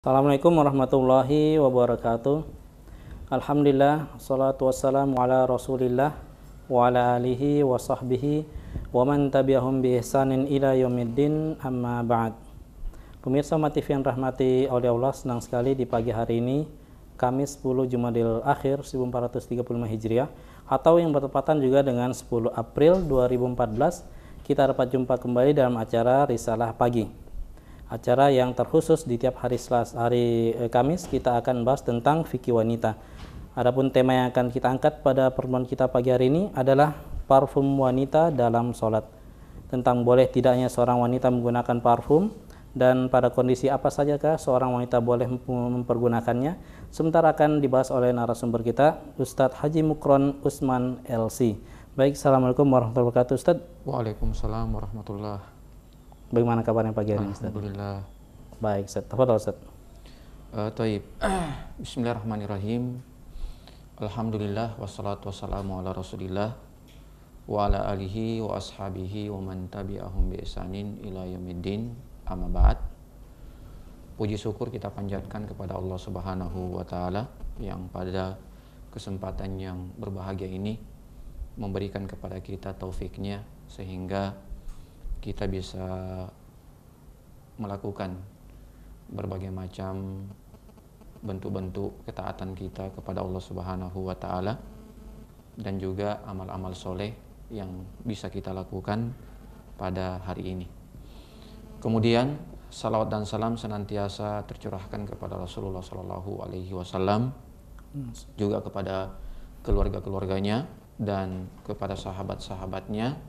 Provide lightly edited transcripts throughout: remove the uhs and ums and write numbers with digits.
Assalamualaikum warahmatullahi wabarakatuh. Alhamdulillah, salatu wassalamu ala rasulillah wa ala alihi wa sahbihi wa man tabi'ahum bi ihsanin ila yaumiddin, amma ba'd. Pemirsa Umat TV yang rahmati oleh Allah, senang sekali di pagi hari ini, Kamis 10 Jumadil Akhir 1435 Hijriah, atau yang bertepatan juga dengan 10 April 2014, kita dapat jumpa kembali dalam acara Risalah Pagi. Acara yang terkhusus di tiap hari Kamis kita akan bahas tentang fikih wanita. Adapun tema yang akan kita angkat pada pertemuan kita pagi hari ini adalah parfum wanita dalam sholat. Tentang boleh tidaknya seorang wanita menggunakan parfum dan pada kondisi apa sajakah seorang wanita boleh mempergunakannya. Sebentar akan dibahas oleh narasumber kita, Ustadz Haji Mukron Usman LC. Baik, Assalamualaikum warahmatullahi wabarakatuh, Ustadz. Waalaikumsalam warahmatullahi wabarakatuh. Bagaimana kabarnya pagi hari ini, Ustaz? Alhamdulillah. Baik, Ustaz. Tafadhol, Ustaz. Taib. Bismillahirrahmanirrahim. Alhamdulillah wassalatu wassalamu ala Rasulillah wa ala alihi wa ashabihi wa man tabi'ahum bi ihsanin ila yaumiddin, amma ba'd. Puji syukur kita panjatkan kepada Allah Subhanahu wa taala yang pada kesempatan yang berbahagia ini memberikan kepada kita taufiknya sehingga kita bisa melakukan berbagai macam bentuk-bentuk ketaatan kita kepada Allah Subhanahu wa taala dan juga amal-amal soleh yang bisa kita lakukan pada hari ini. Kemudian salawat dan salam senantiasa tercurahkan kepada Rasulullah Shallallahu Alaihi Wasallam, juga kepada keluarga-keluarganya dan kepada sahabat-sahabatnya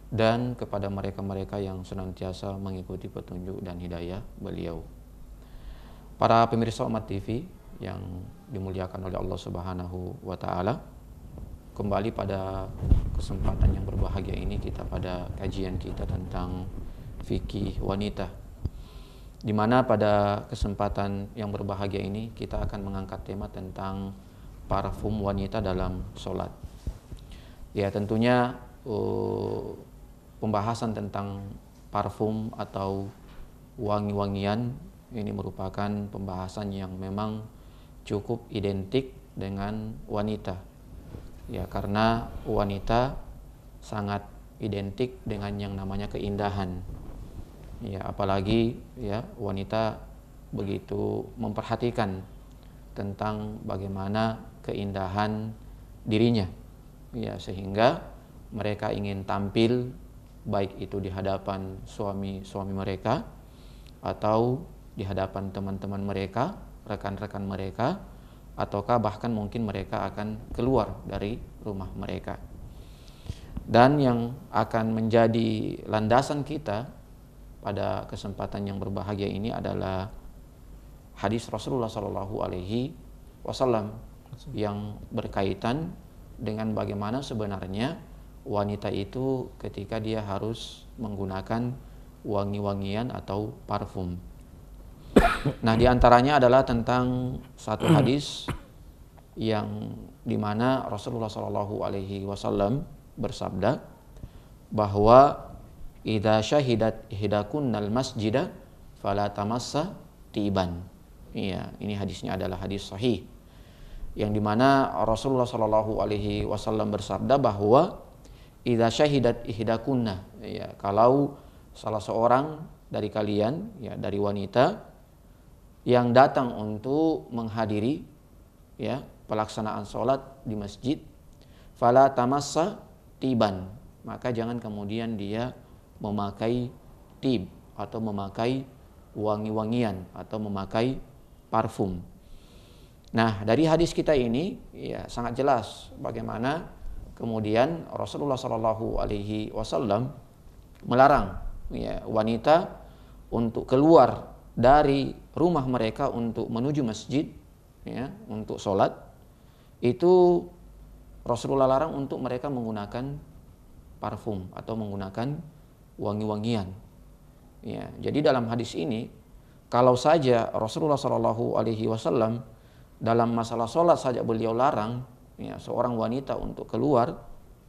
dan kepada mereka-mereka yang senantiasa mengikuti petunjuk dan hidayah beliau. Para pemirsa Umat TV yang dimuliakan oleh Allah Subhanahu wa taala, kembali pada kesempatan yang berbahagia ini kita pada kajian kita tentang fikih wanita, di mana pada kesempatan yang berbahagia ini kita akan mengangkat tema tentang parfum wanita dalam sholat. Ya, tentunya pembahasan tentang parfum atau wangi-wangian ini merupakan pembahasan yang memang cukup identik dengan wanita. Ya, karena wanita sangat identik dengan yang namanya keindahan. Ya, apalagi ya wanita begitu memperhatikan tentang bagaimana keindahan dirinya. Ya, sehingga mereka ingin tampil baik itu di hadapan suami-suami mereka atau di hadapan teman-teman mereka, rekan-rekan mereka, ataukah bahkan mungkin mereka akan keluar dari rumah mereka. Dan yang akan menjadi landasan kita pada kesempatan yang berbahagia ini adalah hadis Rasulullah Shallallahu Alaihi Wasallam yang berkaitan dengan bagaimana sebenarnya wanita itu ketika dia harus menggunakan wangi-wangian atau parfum. Nah, diantaranya adalah tentang satu hadis yang dimana Rasulullah Shallallahu Alaihi Wasallam bersabda bahwa idza syahidat ihdakunnal masjida fala tamassa tiban. Iya, ini hadisnya adalah hadis sahih yang dimana Rasulullah Shallallahu Alaihi Wasallam bersabda bahwa idza syahidat ihdakunna, ya, kalau salah seorang dari kalian, ya, dari wanita yang datang untuk menghadiri ya pelaksanaan sholat di masjid, fala tamassa tiban, maka jangan kemudian dia memakai tib atau memakai wangi-wangian atau memakai parfum. Nah, dari hadis kita ini ya sangat jelas bagaimana kemudian Rasulullah Shallallahu Alaihi Wasallam melarang ya wanita untuk keluar dari rumah mereka untuk menuju masjid, ya, untuk sholat. Itu Rasulullah larang untuk mereka menggunakan parfum atau menggunakan wangi-wangian. Ya, jadi dalam hadis ini, kalau saja Rasulullah Shallallahu Alaihi Wasallam dalam masalah sholat saja beliau larang ya seorang wanita untuk keluar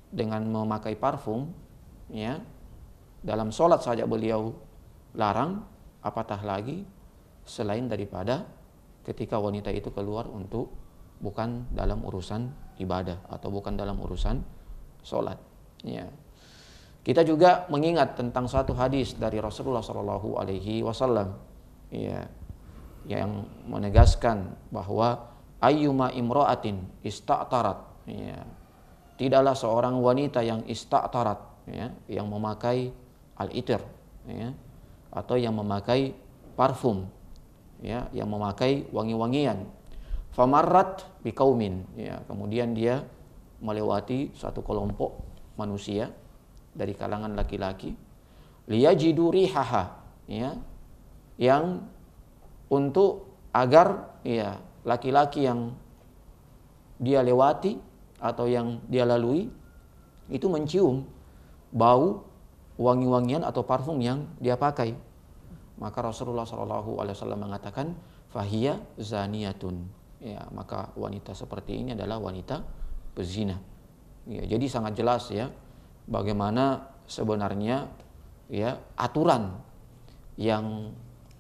dengan memakai parfum, ya, dalam sholat saja beliau larang, apatah lagi selain daripada ketika wanita itu keluar untuk bukan dalam urusan ibadah atau bukan dalam urusan sholat. Ya. Kita juga mengingat tentang satu hadis dari Rasulullah Shallallahu Alaihi Wasallam, ya, yang menegaskan bahwa ayyuma imro'atin ista'tarat, ya, tidaklah seorang wanita yang ista'tarat, ya, yang memakai al-itir, ya, atau yang memakai parfum, ya, yang memakai wangi-wangian, famarrat biqaumin, ya, kemudian dia melewati satu kelompok manusia dari kalangan laki-laki, liyajidu rihaha, ya, yang untuk agar, ya, laki-laki yang dia lewati atau yang dia lalui itu mencium bau wangi-wangian atau parfum yang dia pakai. Maka Rasulullah SAW mengatakan fahiya zaniyatun, ya, maka wanita seperti ini adalah wanita pezina. Ya, jadi sangat jelas, ya, bagaimana sebenarnya, ya, aturan yang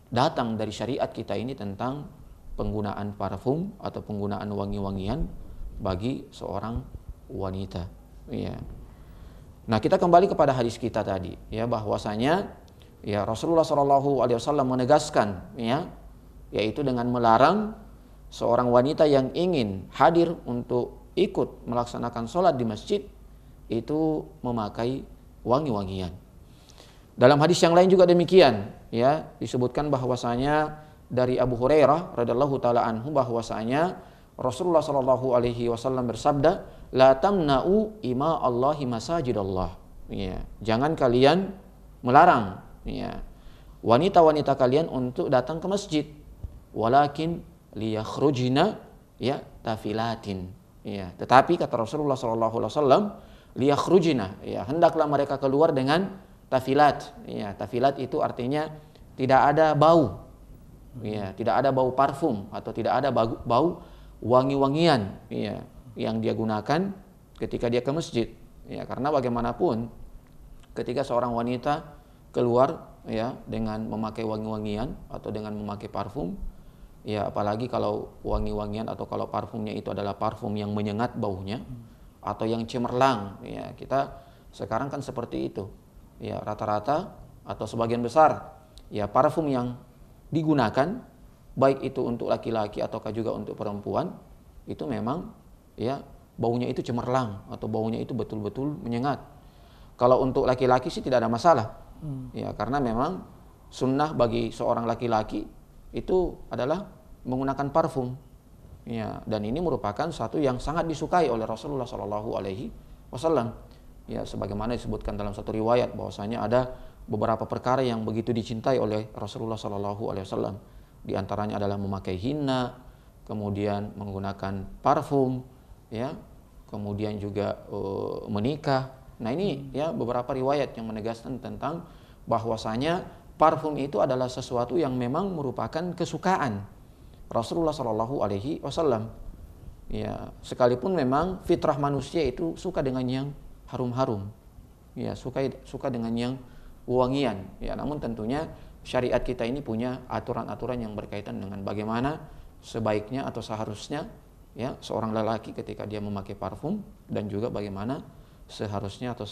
datang dari syariat kita ini tentang penggunaan parfum atau penggunaan wangi-wangian bagi seorang wanita. Ya. Nah, kita kembali kepada hadis kita tadi, ya, bahwasanya, ya, Rasulullah SAW menegaskan, ya, yaitu dengan melarang seorang wanita yang ingin hadir untuk ikut melaksanakan sholat di masjid itu memakai wangi-wangian. Dalam hadis yang lain juga demikian, ya, disebutkan bahwasanya dari Abu Hurairah radhiyallahu taala anhu bahwasanya Rasulullah sallallahu alaihi wasallam bersabda, la tamna'u ima Allahi masajidallah. Ya, jangan kalian melarang, ya, wanita-wanita kalian untuk datang ke masjid, walakin liyakhrujna, ya, tafilatin. Ya, tetapi kata Rasulullah sallallahu alaihi wasallam, liyakhrujna, ya, hendaklah mereka keluar dengan tafilat. Ya, tafilat itu artinya tidak ada bau, ya, tidak ada bau parfum atau tidak ada bau wangi-wangian, ya, yang dia gunakan ketika dia ke masjid. Ya, karena bagaimanapun ketika seorang wanita keluar, ya, dengan memakai wangi-wangian atau dengan memakai parfum, ya, apalagi kalau wangi-wangian atau kalau parfumnya itu adalah parfum yang menyengat baunya atau yang cemerlang, ya, kita sekarang kan seperti itu, ya, rata-rata atau sebagian besar, ya, parfum yang digunakan baik itu untuk laki-laki ataukah juga untuk perempuan itu memang, ya, baunya itu cemerlang atau baunya itu betul-betul menyengat. Kalau untuk laki-laki sih tidak ada masalah, ya, karena memang sunnah bagi seorang laki-laki itu adalah menggunakan parfum, ya, dan ini merupakan satu yang sangat disukai oleh Rasulullah Shallallahu Alaihi Wasallam, ya, sebagaimana disebutkan dalam satu riwayat bahwasanya ada beberapa perkara yang begitu dicintai oleh Rasulullah Shallallahu Alaihi Wasallam. Di antaranya adalah memakai hinna, kemudian menggunakan parfum, ya, kemudian juga menikah. Nah, ini, ya, beberapa riwayat yang menegaskan tentang bahwasanya parfum itu adalah sesuatu yang memang merupakan kesukaan Rasulullah Shallallahu Alaihi Wasallam. Ya, sekalipun memang fitrah manusia itu suka dengan yang harum-harum, ya, suka dengan yang wangian, ya, namun tentunya syariat kita ini punya aturan-aturan yang berkaitan dengan bagaimana sebaiknya atau seharusnya, ya, seorang lelaki ketika dia memakai parfum dan juga bagaimana seharusnya atau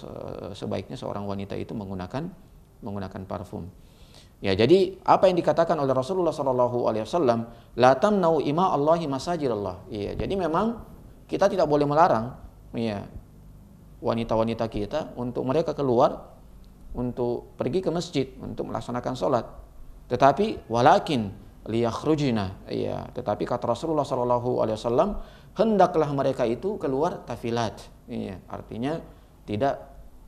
sebaiknya seorang wanita itu menggunakan parfum. Ya, jadi apa yang dikatakan oleh Rasulullah Shallallahu Alaihi Wasallam, la tamna'u ima Allahi masajidallah. Ya, jadi memang kita tidak boleh melarang, ya, wanita-wanita kita untuk mereka keluar untuk pergi ke masjid untuk melaksanakan sholat. Tetapi walakin liyakhrujna, ya, tetapi kata Rasulullah Shallallahu Alaihi Wasallam, hendaklah mereka itu keluar tafilat, ya, artinya tidak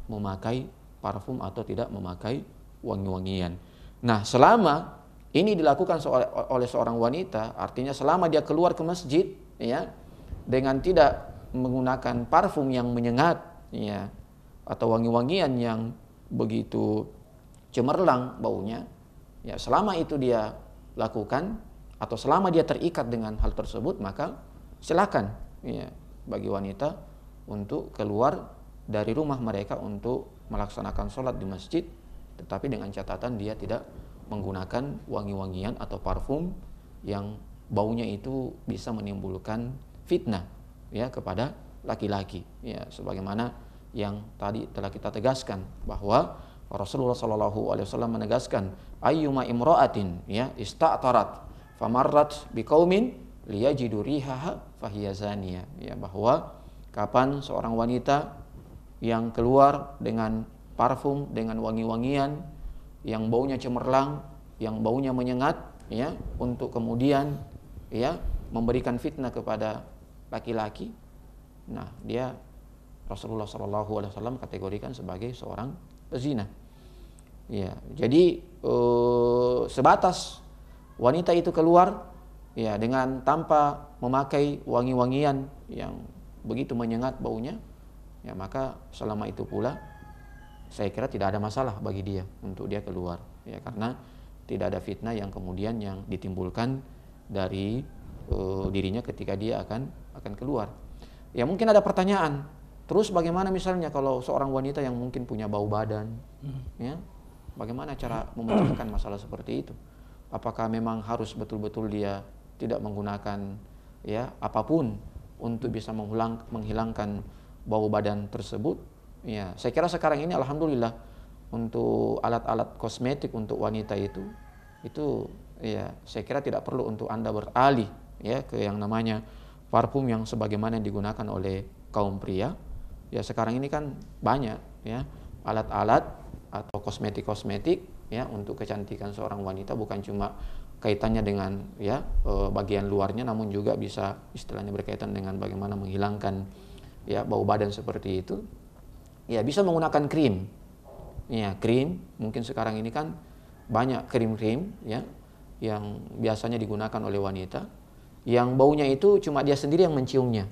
memakai parfum atau tidak memakai wangi-wangian. Nah, selama ini dilakukan oleh seorang wanita, artinya selama dia keluar ke masjid, ya, dengan tidak menggunakan parfum yang menyengat, ya, atau wangi-wangian yang begitu cemerlang baunya, ya, selama itu dia lakukan atau selama dia terikat dengan hal tersebut, maka silakan, ya, bagi wanita untuk keluar dari rumah mereka untuk melaksanakan sholat di masjid, tetapi dengan catatan dia tidak menggunakan wangi-wangian atau parfum yang baunya itu bisa menimbulkan fitnah ya kepada laki-laki ya, sebagaimana yang tadi telah kita tegaskan bahwa Rasulullah Shallallahu Alaihi Wasallam menegaskan ayyuma imra'atin ya ista'tarat famarrat biqaumin liyajidu rihaha fahiya zaniyah ya, bahwa kapan seorang wanita yang keluar dengan parfum, dengan wangi-wangian yang baunya cemerlang, yang baunya menyengat ya, untuk kemudian ya memberikan fitnah kepada laki-laki, nah dia Rasulullah Shallallahu Alaihi Wasallam kategorikan sebagai seorang pezina. Ya, jadi sebatas wanita itu keluar ya dengan tanpa memakai wangi-wangian yang begitu menyengat baunya, ya maka selama itu pula saya kira tidak ada masalah bagi dia untuk dia keluar ya, karena tidak ada fitnah yang kemudian yang ditimbulkan dari dirinya ketika dia akan keluar. Ya mungkin ada pertanyaan, terus bagaimana misalnya kalau seorang wanita yang mungkin punya bau badan, ya, bagaimana cara memecahkan masalah seperti itu? Apakah memang harus betul-betul dia tidak menggunakan ya apapun untuk bisa menghilangkan bau badan tersebut? Ya, saya kira sekarang ini alhamdulillah untuk alat-alat kosmetik untuk wanita itu ya saya kira tidak perlu untuk Anda beralih ya ke yang namanya parfum yang sebagaimana yang digunakan oleh kaum pria. Ya sekarang ini kan banyak ya alat-alat atau kosmetik-kosmetik ya untuk kecantikan seorang wanita, bukan cuma kaitannya dengan ya bagian luarnya, namun juga bisa istilahnya berkaitan dengan bagaimana menghilangkan ya bau badan seperti itu. Ya bisa menggunakan krim. Ya, krim mungkin sekarang ini kan banyak krim-krim ya yang biasanya digunakan oleh wanita yang baunya itu cuma dia sendiri yang menciumnya.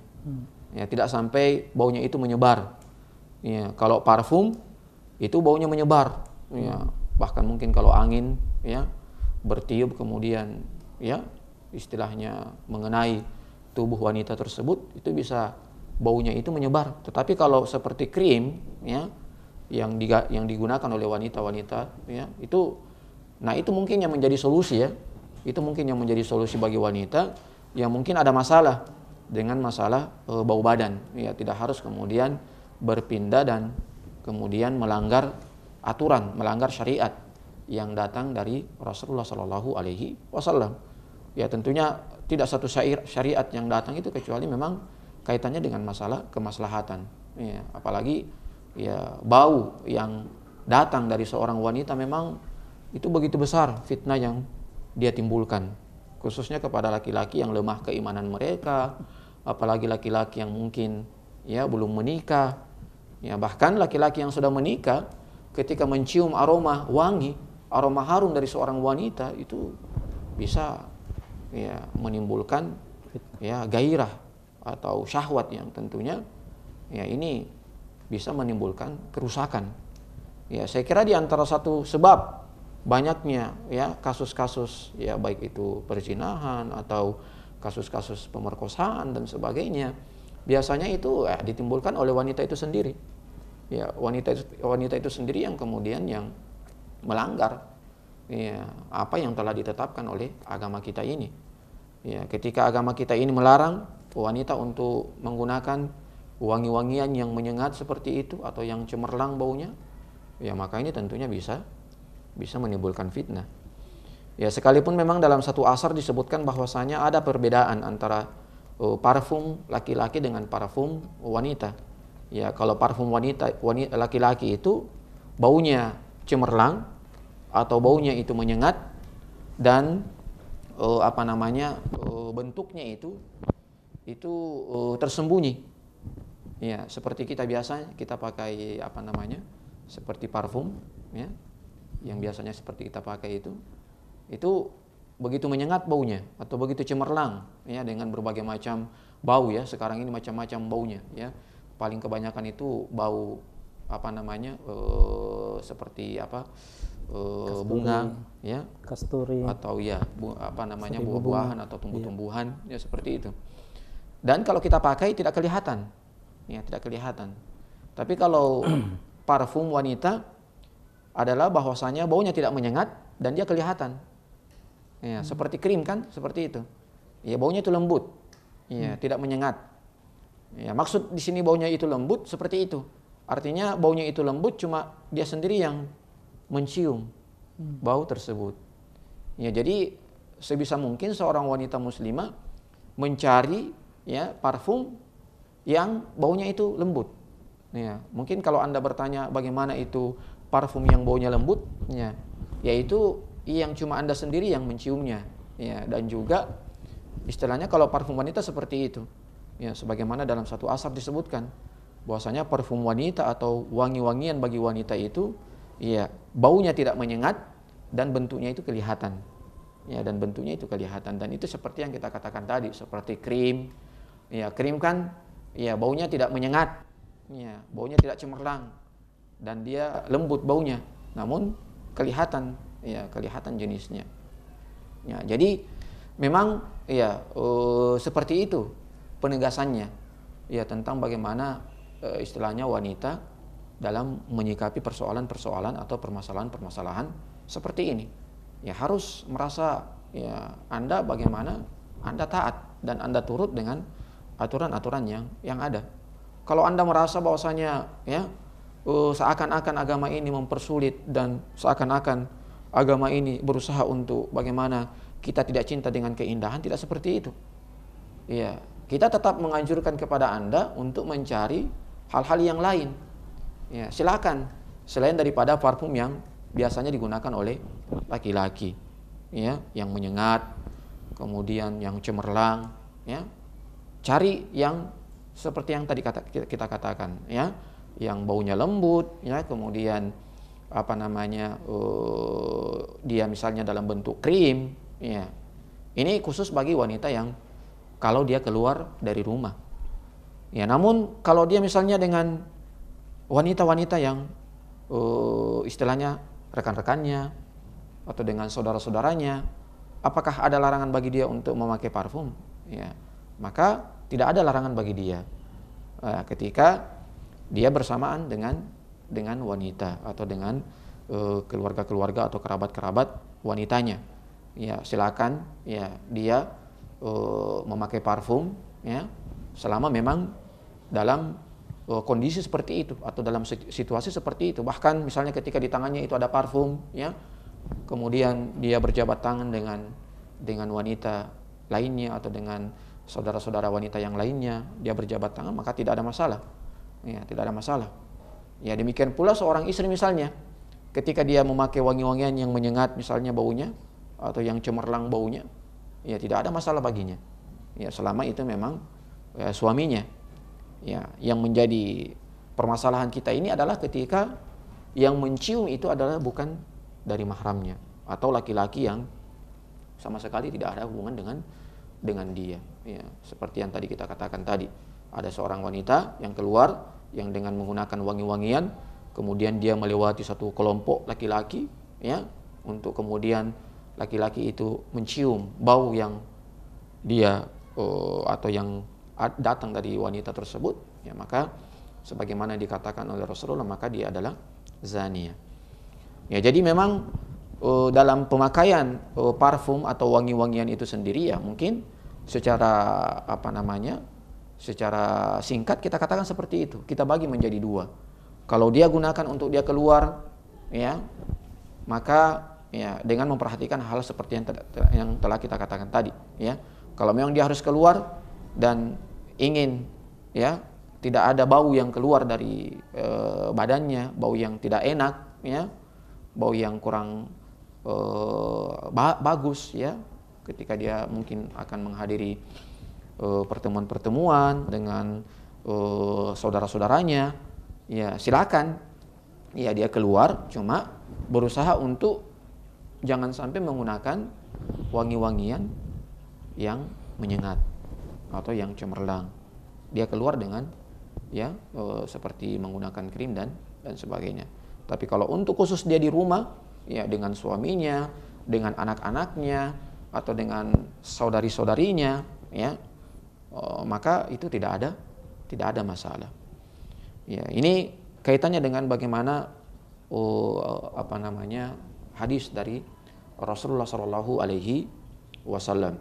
Ya, tidak sampai baunya itu menyebar. Ya, kalau parfum itu baunya menyebar. Ya, bahkan mungkin kalau angin ya bertiup kemudian ya istilahnya mengenai tubuh wanita tersebut, itu bisa baunya itu menyebar. Tetapi kalau seperti krim ya yang digunakan oleh wanita-wanita ya itu, nah itu mungkin yang menjadi solusi ya. Itu mungkin yang menjadi solusi bagi wanita yang mungkin ada masalah dengan masalah bau badan ya, tidak harus kemudian berpindah dan kemudian melanggar aturan, melanggar syariat yang datang dari Rasulullah Shallallahu Alaihi Wasallam. Ya tentunya tidak satu syariat yang datang itu kecuali memang kaitannya dengan masalah kemaslahatan. Ya, apalagi ya bau yang datang dari seorang wanita memang itu begitu besar fitnah yang dia timbulkan, khususnya kepada laki-laki yang lemah keimanan mereka, apalagi laki-laki yang mungkin ya belum menikah. Ya bahkan laki-laki yang sudah menikah ketika mencium aroma wangi, aroma harum dari seorang wanita itu bisa ya menimbulkan ya gairah atau syahwat yang tentunya ya ini bisa menimbulkan kerusakan. Ya saya kira di antara satu sebab banyaknya ya kasus-kasus ya baik itu perzinahan atau kasus-kasus pemerkosaan dan sebagainya, biasanya itu ditimbulkan oleh wanita itu sendiri. Ya wanita itu sendiri yang kemudian yang melanggar ya apa yang telah ditetapkan oleh agama kita ini. Ya ketika agama kita ini melarang wanita untuk menggunakan wangi-wangian yang menyengat seperti itu atau yang cemerlang baunya, ya maka ini tentunya bisa menimbulkan fitnah. Ya sekalipun memang dalam satu asar disebutkan bahwasanya ada perbedaan antara parfum laki-laki dengan parfum wanita. Ya kalau parfum wanita laki-laki itu baunya cemerlang atau baunya itu menyengat dan bentuknya itu tersembunyi. Ya, seperti kita pakai seperti parfum ya, yang biasanya seperti kita pakai itu begitu menyengat baunya atau begitu cemerlang ya dengan berbagai macam bau ya. Sekarang ini macam-macam baunya ya. Paling kebanyakan itu bau seperti bunga ya, kasturi atau ya buah-buahan atau tumbuh-tumbuhan ya seperti itu. Dan kalau kita pakai tidak kelihatan. Ya, tidak kelihatan. Tapi kalau parfum wanita adalah bahwasanya baunya tidak menyengat dan dia kelihatan. Ya, seperti krim kan, seperti itu. Ya, baunya itu lembut. Ya, tidak menyengat. Ya, maksud di sini baunya itu lembut seperti itu. Artinya baunya itu lembut, cuma dia sendiri yang mencium bau tersebut. Ya, jadi sebisa mungkin seorang wanita muslimah mencari ya parfum yang baunya itu lembut. Ya, mungkin kalau Anda bertanya bagaimana itu parfum yang baunya lembut, ya, yaitu yang cuma Anda sendiri yang menciumnya. Ya, dan juga istilahnya kalau parfum wanita seperti itu. Ya, sebagaimana dalam satu asar disebutkan bahwasanya parfum wanita atau wangi-wangian bagi wanita itu ya baunya tidak menyengat dan bentuknya itu kelihatan. Ya, dan bentuknya itu kelihatan, dan itu seperti yang kita katakan tadi, seperti krim. Ya, krim kan ya baunya tidak menyengat. Ya, baunya tidak cemerlang dan dia lembut baunya. Namun kelihatan, ya kelihatan jenisnya. Ya, jadi memang ya seperti itu penegasannya ya tentang bagaimana istilahnya wanita dalam menyikapi persoalan-persoalan atau permasalahan-permasalahan seperti ini. Ya harus merasa ya Anda bagaimana Anda taat dan Anda turut dengan aturan-aturan yang ada. Kalau Anda merasa bahwasanya ya seakan-akan agama ini mempersulit dan seakan-akan agama ini berusaha untuk bagaimana kita tidak cinta dengan keindahan, tidak seperti itu. Ya, kita tetap menganjurkan kepada Anda untuk mencari hal-hal yang lain. Ya, silakan selain daripada parfum yang biasanya digunakan oleh laki-laki, ya, yang menyengat, kemudian yang cemerlang, ya. Cari yang seperti yang tadi kita katakan, ya, yang baunya lembut, ya, kemudian apa namanya, dia misalnya dalam bentuk krim, ya. Ini khusus bagi wanita yang kalau dia keluar dari rumah. Ya, namun kalau dia misalnya dengan wanita-wanita yang istilahnya rekan-rekannya atau dengan saudara-saudaranya, apakah ada larangan bagi dia untuk memakai parfum? Ya, maka tidak ada larangan bagi dia ketika dia bersamaan dengan wanita atau dengan keluarga-keluarga atau kerabat-kerabat wanitanya. Ya, silakan ya dia memakai parfum ya selama memang dalam kondisi seperti itu atau dalam situasi seperti itu. Bahkan misalnya ketika di tangannya itu ada parfum, ya, kemudian dia berjabat tangan dengan wanita lainnya atau dengan saudara-saudara wanita yang lainnya, dia berjabat tangan, maka tidak ada masalah. Ya, tidak ada masalah. Ya, demikian pula seorang istri misalnya, ketika dia memakai wangi-wangian yang menyengat misalnya baunya atau yang cemerlang baunya, ya tidak ada masalah baginya. Ya, selama itu memang ya, suaminya. Ya, yang menjadi permasalahan kita ini adalah ketika yang mencium itu adalah bukan dari mahramnya atau laki-laki yang sama sekali tidak ada hubungan dengan dia. Ya, seperti yang tadi kita katakan tadi, ada seorang wanita yang keluar yang dengan menggunakan wangi-wangian, kemudian dia melewati satu kelompok laki-laki, ya, untuk kemudian laki-laki itu mencium bau yang dia atau yang datang dari wanita tersebut, ya, maka sebagaimana dikatakan oleh Rasulullah, maka dia adalah zania. Ya, jadi memang dalam pemakaian parfum atau wangi-wangian itu sendiri ya mungkin secara apa namanya, secara singkat kita katakan seperti itu. Kita bagi menjadi dua. Kalau dia gunakan untuk dia keluar, ya, maka ya dengan memperhatikan hal seperti yang telah kita katakan tadi, ya. Kalau memang dia harus keluar dan ingin ya tidak ada bau yang keluar dari badannya, bau yang tidak enak, ya, bau yang kurang bagus, ya, ketika dia mungkin akan menghadiri pertemuan-pertemuan dengan saudara-saudaranya, ya silakan, ya dia keluar, cuma berusaha untuk jangan sampai menggunakan wangi-wangian yang menyengat atau yang cemerlang. Dia keluar dengan ya seperti menggunakan krim dan sebagainya. Tapi kalau untuk khusus dia di rumah, ya dengan suaminya, dengan anak-anaknya atau dengan saudari-saudarinya, ya, maka itu tidak ada masalah. Ya, ini kaitannya dengan bagaimana apa namanya hadis dari Rasulullah Shallallahu Alaihi Wasallam.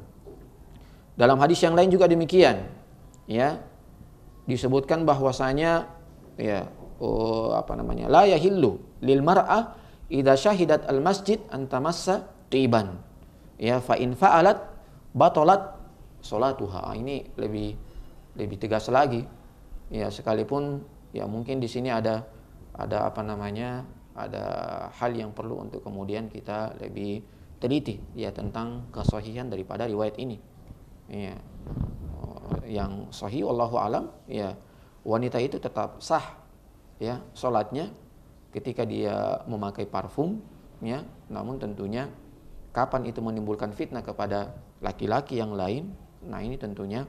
Dalam hadis yang lain juga demikian, ya, disebutkan bahwasanya ya la yahillu lil mar'ah idza syahidat al masjid an tamassa tiban, ya, fa in fa'alat batalat salatuha. Ini lebih tegas lagi, ya, sekalipun ya mungkin di sini ada ada hal yang perlu untuk kemudian kita lebih teliti, ya, tentang kesahihan daripada riwayat ini, ya. Yang sahih wallahu alam, ya, wanita itu tetap sah, ya, sholatnya ketika dia memakai parfum, ya, namun tentunya kapan itu menimbulkan fitnah kepada laki-laki yang lain, nah ini tentunya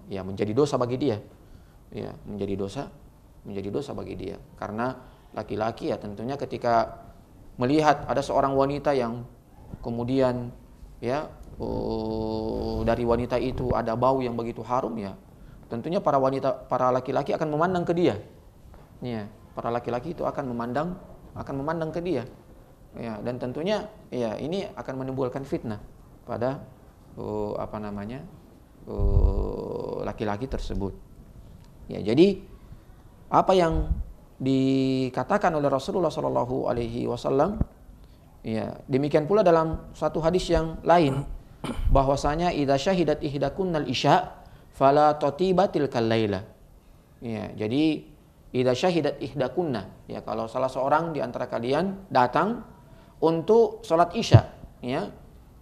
ya menjadi dosa bagi dia, ya, menjadi dosa bagi dia, karena laki-laki ya tentunya ketika melihat ada seorang wanita yang kemudian, ya, dari wanita itu ada bau yang begitu harum, ya, tentunya para laki-laki akan memandang ke dia, ya, para laki-laki itu akan memandang ke dia, ya, dan tentunya ya ini akan menimbulkan fitnah pada laki-laki tersebut, ya. Jadi apa yang dikatakan oleh Rasulullah Shallallahu Alaihi Wasallam, ya, demikian pula dalam satu hadis yang lain, bahwasanya idza syahidat ihdakunnal isya fala tatibatil kalaila, ya. Jadi idza syahidat ihdakunna, ya, kalau salah seorang di antara kalian datang untuk salat isya, ya,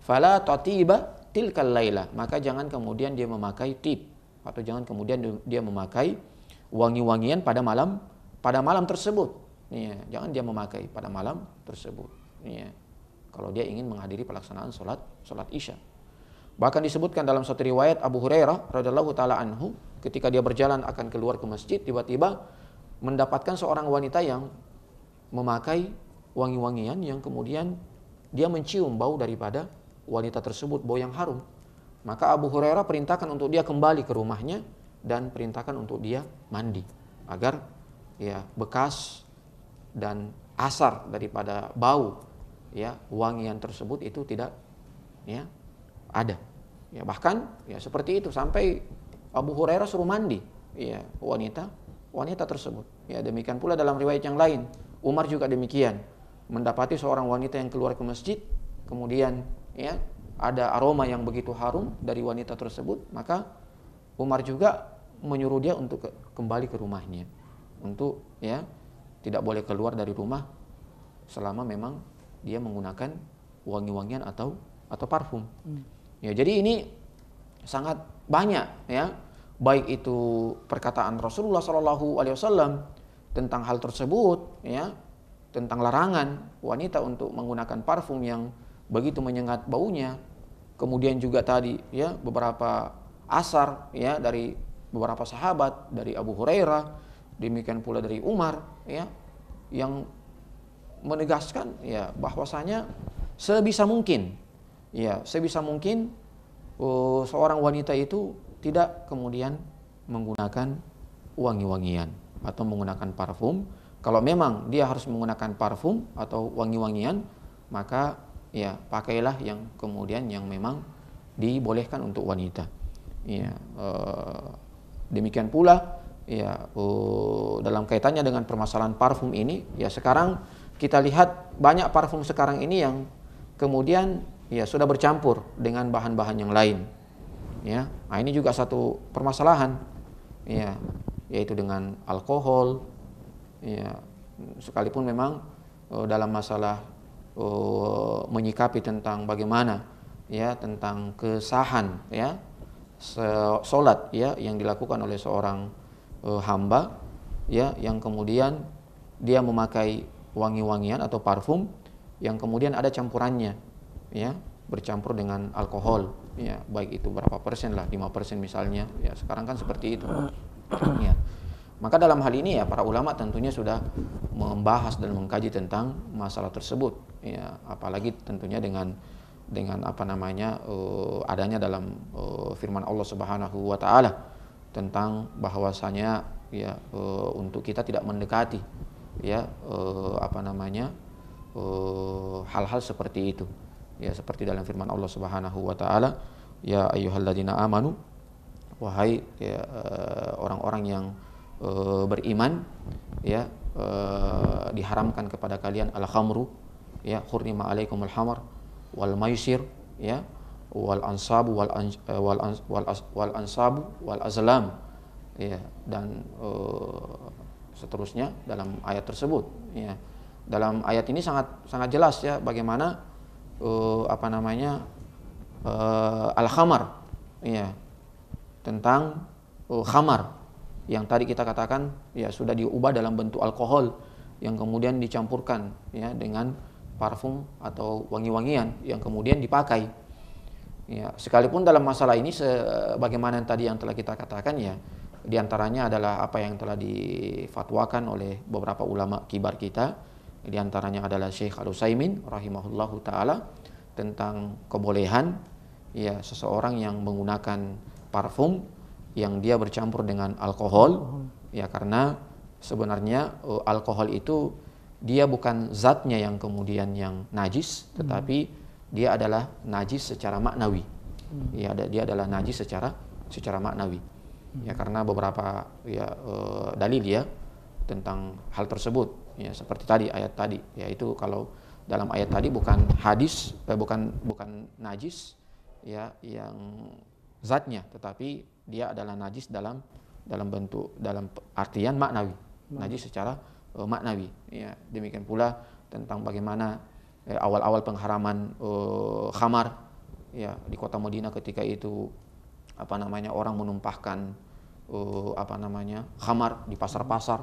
fala tatiba tilkal laila, maka jangan kemudian dia memakai tib, atau jangan kemudian dia memakai wangi-wangian pada malam tersebut, ya, jangan dia memakai pada malam tersebut, ya, kalau dia ingin menghadiri pelaksanaan salat isya. Bahkan disebutkan dalam suatu riwayat Abu Hurairah radhiyallahu taala anhu, ketika dia berjalan akan keluar ke masjid, tiba-tiba mendapatkan seorang wanita yang memakai wangi-wangian yang kemudian dia mencium bau daripada wanita tersebut, bau yang harum. Maka Abu Hurairah perintahkan untuk dia kembali ke rumahnya dan perintahkan untuk dia mandi, agar ya bekas dan asar daripada bau, ya, wangian tersebut itu tidak, ya, ada, ya. Bahkan ya seperti itu sampai Abu Hurairah suruh mandi, ya, wanita tersebut, ya. Demikian pula dalam riwayat yang lain, Umar juga demikian, mendapati seorang wanita yang keluar ke masjid, kemudian, ya, ada aroma yang begitu harum dari wanita tersebut, maka Umar juga menyuruh dia untuk kembali ke rumahnya, untuk, ya, tidak boleh keluar dari rumah selama memang dia menggunakan wangi-wangian atau parfum. Ya, jadi ini sangat banyak, ya, baik itu perkataan Rasulullah SAW tentang hal tersebut, ya, tentang larangan wanita untuk menggunakan parfum yang begitu menyengat baunya, kemudian juga tadi, ya, beberapa asar, ya, dari beberapa sahabat, dari Abu Hurairah, demikian pula dari Umar, ya, yang menegaskan, ya, bahwasanya sebisa mungkin seorang wanita itu tidak kemudian menggunakan wangi-wangian atau menggunakan parfum. Kalau memang dia harus menggunakan parfum atau wangi-wangian, maka ya pakailah yang kemudian yang memang dibolehkan untuk wanita. Ya, demikian pula, ya, dalam kaitannya dengan permasalahan parfum ini, ya, sekarang kita lihat banyak parfum sekarang ini yang kemudian, ya, sudah bercampur dengan bahan-bahan yang lain, ya. Nah, ini juga satu permasalahan, ya, yaitu dengan alkohol, ya, sekalipun memang dalam masalah menyikapi tentang bagaimana, ya, tentang kesahan, ya, sholat, ya, yang dilakukan oleh seorang hamba, ya, yang kemudian dia memakai wangi-wangian atau parfum yang kemudian ada campurannya, ya, bercampur dengan alkohol, ya, baik itu berapa persen lah, 5% misalnya, ya, sekarang kan seperti itu, ya. Maka dalam hal ini, ya, para ulama tentunya sudah membahas dan mengkaji tentang masalah tersebut, ya, apalagi tentunya dengan adanya dalam firman Allah Subhanahu wa taala tentang bahwasanya, ya, untuk kita tidak mendekati, ya, hal-hal seperti itu. Ya, seperti dalam firman Allah Subhanahu wa taala, ya ayyuhalladzina amanu, wahai ya, orang-orang yang beriman, ya, diharamkan kepada kalian al-khamru, ya, hurrima alaikumul hamar wal maisir, ya, wal ansabu wal ansabu wal azlam, ya, dan seterusnya dalam ayat tersebut. Ya, dalam ayat ini sangat jelas ya bagaimana al-khamar, ya, tentang khamar yang tadi kita katakan ya sudah diubah dalam bentuk alkohol yang kemudian dicampurkan ya dengan parfum atau wangi-wangian yang kemudian dipakai. Ya, sekalipun dalam masalah ini sebagaimana tadi yang telah kita katakan ya, diantaranya adalah apa yang telah difatwakan oleh beberapa ulama kibar kita, diantaranya adalah Syekh Al-Utsaimin rahimahullahu taala tentang kebolehan ya seseorang yang menggunakan parfum yang dia bercampur dengan alkohol, ya, karena sebenarnya alkohol itu dia bukan zatnya yang kemudian yang najis, tetapi dia adalah najis secara maknawi. Ya, dia adalah najis secara maknawi. Ya, karena beberapa ya dalil ya tentang hal tersebut. Ya, seperti tadi ayat tadi, yaitu kalau dalam ayat tadi bukan hadis, bukan najis ya yang zatnya, tetapi dia adalah najis dalam artian maknawi, najis secara maknawi. Ya, demikian pula tentang bagaimana awal-awal pengharaman khamar ya di kota Madinah ketika itu orang menumpahkan khamar di pasar-pasar.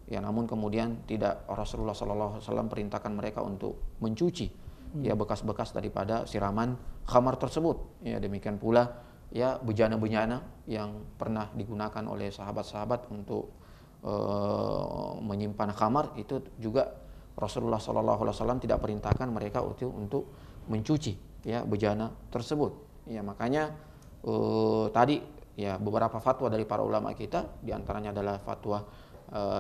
Ya, namun kemudian tidak, Rasulullah SAW perintahkan mereka untuk mencuci ya bekas-bekas daripada siraman khamar tersebut. Ya, demikian pula ya bejana-bejana yang pernah digunakan oleh sahabat-sahabat untuk menyimpan khamar, itu juga Rasulullah SAW tidak perintahkan mereka untuk mencuci ya bejana tersebut. Ya, makanya tadi ya beberapa fatwa dari para ulama kita, diantaranya adalah fatwa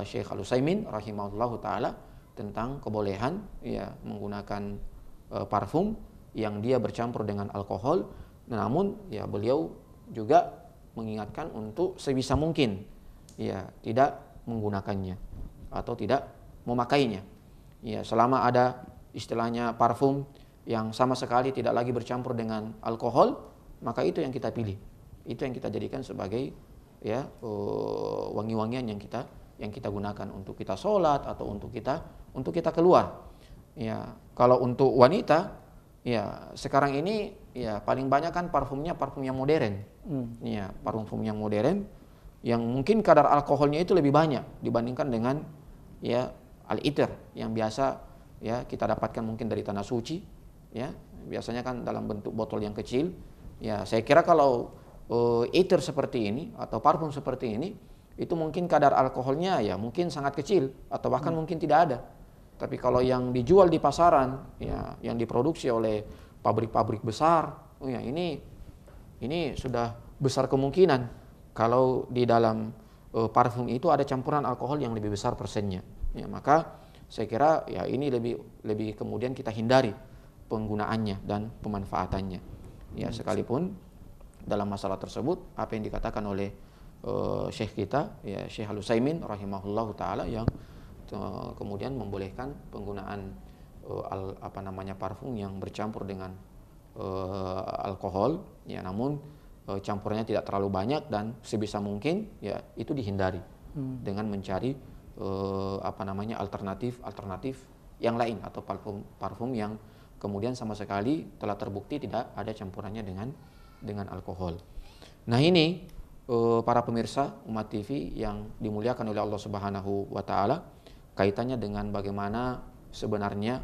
Syekh Al-Utsaimin rahimahullahu taala tentang kebolehan ya menggunakan parfum yang dia bercampur dengan alkohol. Namun ya beliau juga mengingatkan untuk sebisa mungkin ya tidak menggunakannya atau tidak memakainya. Ya, selama ada istilahnya parfum yang sama sekali tidak lagi bercampur dengan alkohol, maka itu yang kita pilih. Itu yang kita jadikan sebagai ya wangi-wangian yang kita gunakan untuk kita sholat atau untuk kita keluar. Ya, kalau untuk wanita ya sekarang ini ya paling banyak kan parfum yang modern. Ya, parfum yang modern yang mungkin kadar alkoholnya itu lebih banyak dibandingkan dengan ya al-itir yang biasa ya kita dapatkan mungkin dari tanah suci. Ya, biasanya kan dalam bentuk botol yang kecil. Ya, saya kira kalau itir seperti ini atau parfum seperti ini itu mungkin kadar alkoholnya ya mungkin sangat kecil atau bahkan mungkin tidak ada. Tapi kalau yang dijual di pasaran ya yang diproduksi oleh pabrik-pabrik besar, ya ini sudah besar kemungkinan kalau di dalam parfum itu ada campuran alkohol yang lebih besar persennya. Ya, maka saya kira ya ini lebih kemudian kita hindari penggunaannya dan pemanfaatannya. Ya, sekalipun dalam masalah tersebut apa yang dikatakan oleh Syekh kita ya Syekh Al-Utsaimin rahimahullahu taala yang kemudian membolehkan penggunaan parfum yang bercampur dengan alkohol ya, namun campurannya tidak terlalu banyak dan sebisa mungkin ya itu dihindari dengan mencari alternatif yang lain atau parfum yang kemudian sama sekali telah terbukti tidak ada campurannya dengan alkohol. Nah, ini para pemirsa Umat TV yang dimuliakan oleh Allah Subhanahu wa taala, kaitannya dengan bagaimana sebenarnya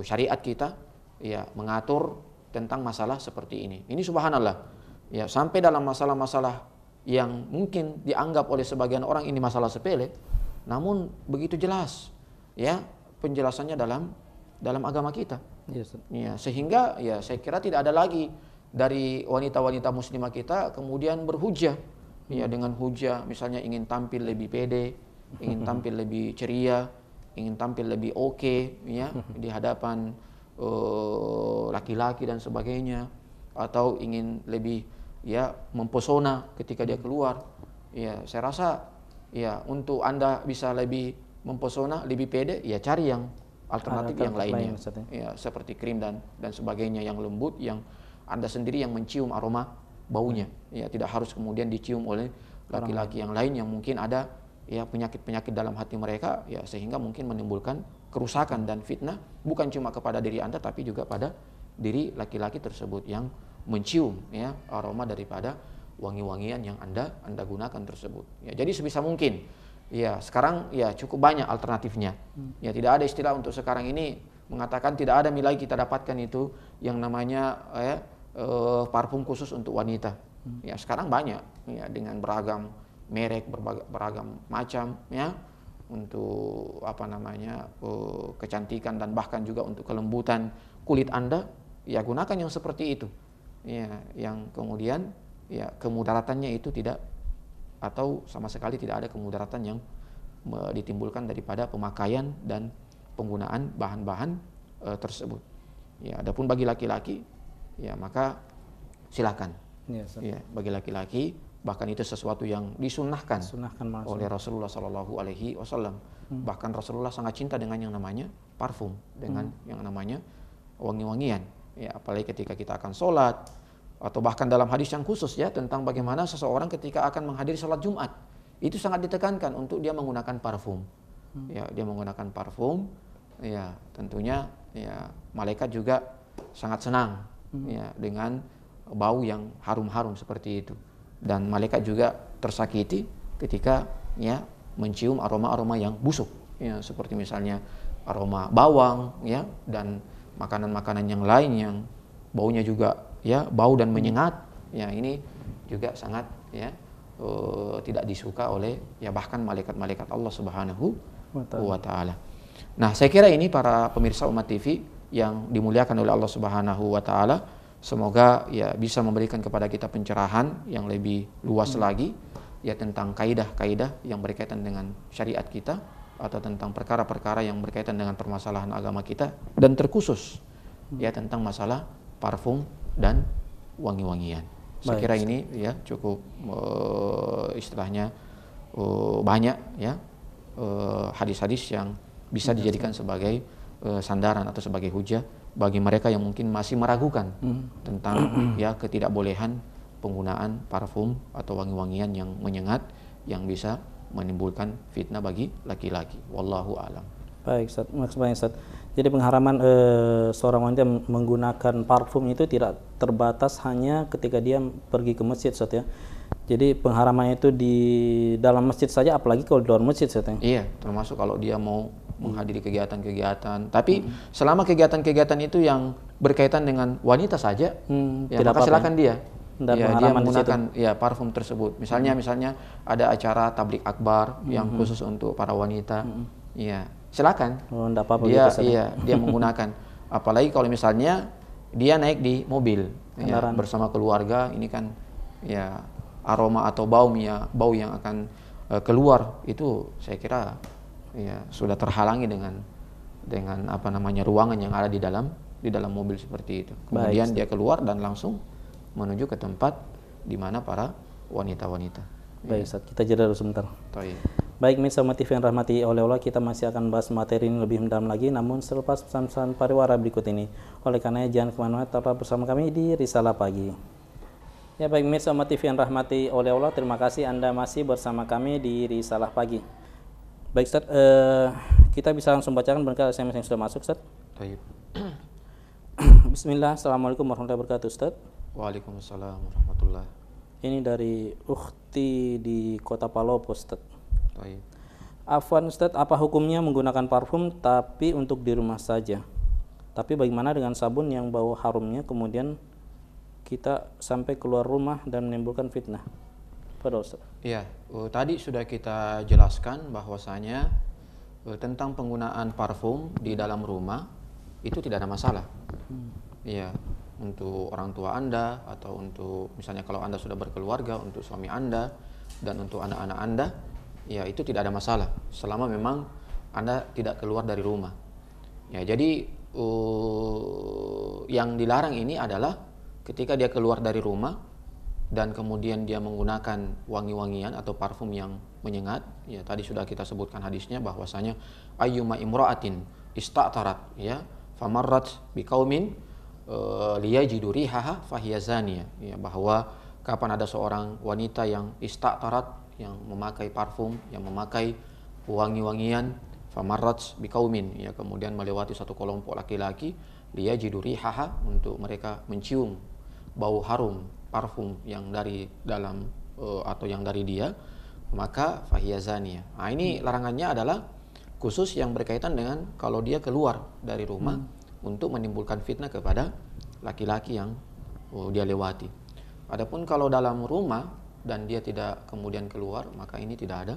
syariat kita ya mengatur tentang masalah seperti ini. Ini subhanallah ya, sampai dalam masalah-masalah yang mungkin dianggap oleh sebagian orang ini masalah sepele, namun begitu jelas ya penjelasannya dalam agama kita. Yes. Ya, sehingga ya saya kira tidak ada lagi dari wanita-wanita muslimah kita kemudian berhujah ya dengan hujah misalnya ingin tampil lebih pede, ingin tampil lebih ceria ingin tampil lebih oke, ya, di hadapan laki-laki dan sebagainya, atau ingin lebih ya mempesona ketika dia keluar. Ya, saya rasa ya untuk Anda bisa lebih mempesona, lebih pede, ya cari yang alternatif yang lainnya. Ya, seperti krim dan sebagainya yang lembut, yang Anda sendiri yang mencium aroma baunya. Ya, tidak harus kemudian dicium oleh laki-laki yang lain yang mungkin ada ya penyakit-penyakit dalam hati mereka, ya sehingga mungkin menimbulkan kerusakan dan fitnah bukan cuma kepada diri Anda tapi juga pada diri laki-laki tersebut yang mencium ya aroma daripada wangi-wangian yang Anda gunakan tersebut. Ya, jadi sebisa mungkin ya sekarang ya cukup banyak alternatifnya. Ya, tidak ada istilah untuk sekarang ini mengatakan tidak ada lagi kita dapatkan itu yang namanya parfum khusus untuk wanita. Ya, sekarang banyak ya dengan beragam merek, beragam macam ya, untuk apa namanya kecantikan dan bahkan juga untuk kelembutan kulit Anda, ya gunakan yang seperti itu ya, yang kemudian ya kemudaratannya itu tidak, atau sama sekali tidak ada kemudaratan yang ditimbulkan daripada pemakaian dan penggunaan bahan-bahan tersebut. Ya, adapun bagi laki-laki ya maka silakan. Ya, bagi laki-laki bahkan itu sesuatu yang disunnahkan oleh Rasulullah Sallallahu Alaihi Wasallam. Bahkan Rasulullah sangat cinta dengan yang namanya parfum, dengan yang namanya wangi-wangian. Ya, apalagi ketika kita akan sholat, atau bahkan dalam hadis yang khusus ya tentang bagaimana seseorang ketika akan menghadiri sholat Jumat itu sangat ditekankan untuk dia menggunakan parfum. Ya, dia menggunakan parfum. Ya, tentunya ya malaikat juga sangat senang ya dengan bau yang harum-harum seperti itu. Dan malaikat juga tersakiti ketika ya mencium aroma-aroma yang busuk ya, seperti misalnya aroma bawang ya, dan makanan-makanan yang lain yang baunya juga ya bau dan menyengat. Ya, ini juga sangat ya tidak disuka oleh ya bahkan malaikat-malaikat Allah Subhanahu wa taala. Nah, saya kira ini para pemirsa Umat TV yang dimuliakan oleh Allah Subhanahu wa taala, semoga ya bisa memberikan kepada kita pencerahan yang lebih luas lagi ya tentang kaidah-kaidah yang berkaitan dengan syariat kita, atau tentang perkara-perkara yang berkaitan dengan permasalahan agama kita, dan terkhusus ya tentang masalah parfum dan wangi-wangian. Saya kira ini ya cukup istilahnya banyak ya hadis-hadis yang bisa dijadikan sebagai sandaran atau sebagai hujah bagi mereka yang mungkin masih meragukan tentang ya ketidakbolehan penggunaan parfum atau wangi-wangian yang menyengat yang bisa menimbulkan fitnah bagi laki-laki. Wallahu a'lam. Baik, Ustaz. Maksudnya Ustaz, jadi pengharaman seorang wanita menggunakan parfum itu tidak terbatas hanya ketika dia pergi ke masjid, Ustaz ya. Jadi pengharaman itu di dalam masjid saja, apalagi kalau di luar masjid, Ustaz ya. Iya, termasuk kalau dia mau menghadiri kegiatan-kegiatan. Tapi selama kegiatan-kegiatan itu yang berkaitan dengan wanita saja, ya maka silakan dia. Ya, dia menggunakan ya parfum tersebut. Misalnya ada acara tablik akbar yang khusus untuk para wanita. Ya, silakan. Dia menggunakan. Apalagi kalau misalnya dia naik di mobil ya, bersama keluarga, ini kan ya aroma atau bau yang akan keluar itu saya kira ya sudah terhalangi dengan apa namanya ruangan yang ada di dalam mobil seperti itu. Kemudian dia keluar dan langsung menuju ke tempat di mana para wanita-wanita. Baik, Ustaz, kita jeda dulu sebentar. Baik, mirsa Umat TV yang rahmati oleh Allah, kita masih akan bahas materi ini lebih mendalam lagi, namun selepas pesan-pesan pariwara berikut ini. Oleh karenanya jangan kemana-mana, tetap bersama kami di Risalah Pagi. Ya, baik mirsa Umat TV yang rahmati oleh Allah, terima kasih Anda masih bersama kami di Risalah Pagi. Baik, Ustaz, kita bisa langsung bacakan berkali SMS yang sudah masuk, Ustaz. Bismillah, Assalamualaikum warahmatullahi wabarakatuh, Ustaz. Waalaikumsalam warahmatullahi. Ini dari ukhti di Kota Palopo, Ustaz. Afwan Ustaz, apa hukumnya menggunakan parfum tapi untuk di rumah saja? Tapi bagaimana dengan sabun yang bau harumnya kemudian kita sampai keluar rumah dan menimbulkan fitnah? Pada Ustaz. Iya, tadi sudah kita jelaskan bahwasanya tentang penggunaan parfum di dalam rumah itu tidak ada masalah. Iya, untuk orang tua Anda atau untuk misalnya kalau Anda sudah berkeluarga, untuk suami Anda dan untuk anak-anak Anda, ya itu tidak ada masalah selama memang Anda tidak keluar dari rumah. Ya, jadi yang dilarang ini adalah ketika dia keluar dari rumah dan kemudian dia menggunakan wangi-wangian atau parfum yang menyengat. Ya, tadi sudah kita sebutkan hadisnya bahwasanya ayyuma imra'atin ista'tarat ya famarrat biqaumin liyajidu rihaha fahiya zaniyah. Ya, bahwa kapan ada seorang wanita yang ista'tarat, yang memakai parfum, yang memakai wangi-wangian, famarrat biqaumin, ya kemudian melewati satu kelompok laki-laki, liyajidu rihaha, untuk mereka mencium bau harum parfum yang dari dalam atau yang dari dia, maka fahiya zaniyah. Nah, ini larangannya adalah khusus yang berkaitan dengan kalau dia keluar dari rumah untuk menimbulkan fitnah kepada laki-laki yang dia lewati. Adapun kalau dalam rumah dan dia tidak kemudian keluar, maka ini tidak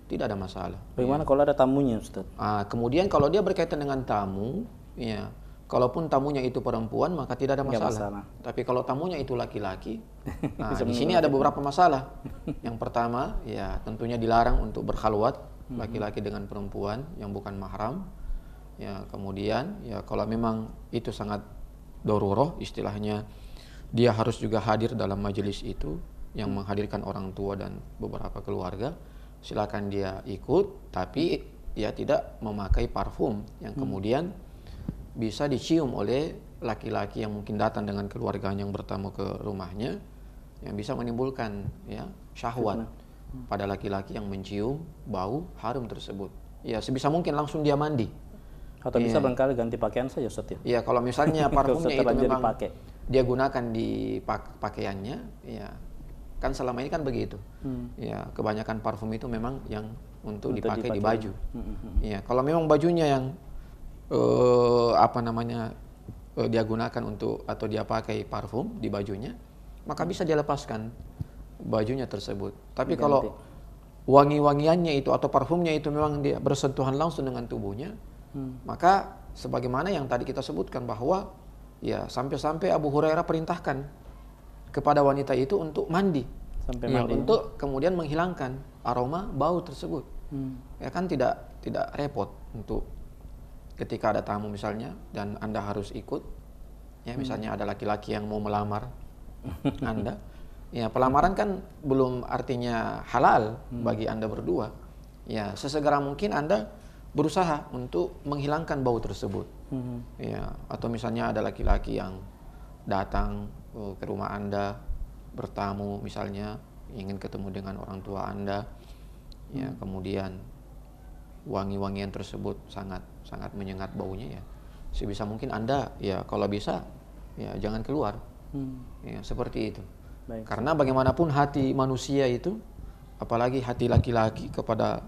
ada masalah. Bagaimana kalau ada tamunya, Ustaz? Kemudian kalau dia berkaitan dengan tamu, ya kalaupun tamunya itu perempuan maka tidak ada masalah. Tapi kalau tamunya itu laki-laki, di sini ada beberapa masalah. Yang pertama, ya tentunya dilarang untuk berkhalwat laki-laki dengan perempuan yang bukan mahram. Ya, kemudian ya kalau memang itu sangat darurah, istilahnya dia harus juga hadir dalam majelis itu yang menghadirkan orang tua dan beberapa keluarga, silakan dia ikut, tapi ya tidak memakai parfum yang kemudian bisa dicium oleh laki-laki yang mungkin datang dengan keluarganya yang bertamu ke rumahnya, yang bisa menimbulkan ya syahwat pada laki-laki yang mencium bau harum tersebut. Ya sebisa mungkin langsung dia mandi. Atau bisa barangkali ganti pakaian saja, Ustaz ya? Iya, kalau misalnya parfumnya itu memang dia gunakan di pakaiannya, ya kan selama ini kan begitu. Ya, kebanyakan parfum itu memang yang untuk dipakai di baju. Ya, kalau memang bajunya yang dia gunakan untuk atau dia pakai parfum di bajunya, maka bisa dia lepaskan bajunya tersebut. Tapi kalau wangi-wangiannya itu atau parfumnya itu memang dia bersentuhan langsung dengan tubuhnya, maka sebagaimana yang tadi kita sebutkan bahwa ya sampai-sampai Abu Hurairah perintahkan kepada wanita itu untuk mandi, untuk kemudian menghilangkan aroma bau tersebut. Ya kan tidak repot untuk ketika ada tamu misalnya dan Anda harus ikut, ya misalnya ada laki-laki yang mau melamar Anda, ya pelamaran kan belum artinya halal bagi Anda berdua. Ya sesegera mungkin Anda berusaha untuk menghilangkan bau tersebut. Ya, atau misalnya ada laki-laki yang datang ke rumah Anda bertamu misalnya, ingin ketemu dengan orang tua Anda, ya kemudian wangi-wangian tersebut sangat menyengat baunya, ya sebisa mungkin Anda ya kalau bisa ya jangan keluar. Ya seperti itu. Baik. Karena bagaimanapun hati manusia itu, apalagi hati laki-laki kepada